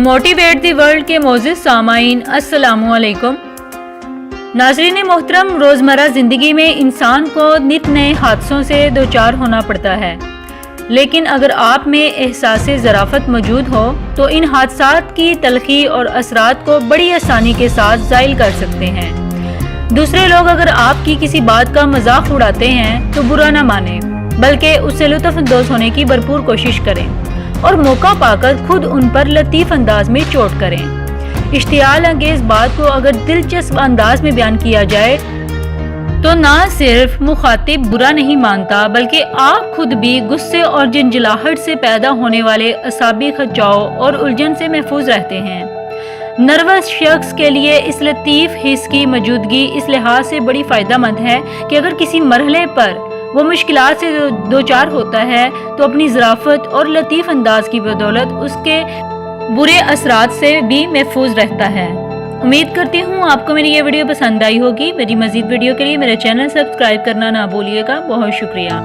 Motivate the world के मोअज़्ज़िज़ सामाईन अस्सलामु अलैकुम। नाज़रीन मोहतरम, रोज़मर्रा ज़िंदगी में इंसान को नित नए हादसों से दोचार होना पड़ता है, लेकिन अगर आप में एहसास ज़राफ़त मौजूद हो तो इन हादसात की तलख़ी और असरात को बड़ी आसानी के साथ ज़ाइल कर सकते हैं। दूसरे लोग अगर आपकी किसी बात का मजाक उड़ाते हैं तो बुरा न माने, बल्कि उससे लुत्फ़ अंदोज़ होने की भरपूर कोशिश करें और मौका पाकर खुद उन पर लतीफ़ अंदाज में चोट करें। इश्तियाल अंगेज़ बात को अगर दिलचस्प अंदाज में बयान किया जाए तो ना सिर्फ मुखातिब बुरा नहीं मानता, बल्कि आप खुद भी गुस्से और झंझलाहट से पैदा होने वाले असाबी खचाव और उलझन से महफूज रहते हैं। नर्वस शख्स के लिए इस लतीफ़ हिस्स की मौजूदगी इस लिहाज से बड़ी फ़ायदेमंद है कि अगर किसी मरहले पर वो मुश्किलात से दोचार होता है तो अपनी ज़राफ़त और लतीफ़ अंदाज की बदौलत उसके बुरे असरात से भी महफूज रहता है। उम्मीद करती हूँ आपको मेरी ये वीडियो पसंद आई होगी। मेरी मज़ीद वीडियो के लिए मेरे चैनल सब्सक्राइब करना ना भूलिएगा। बहुत शुक्रिया।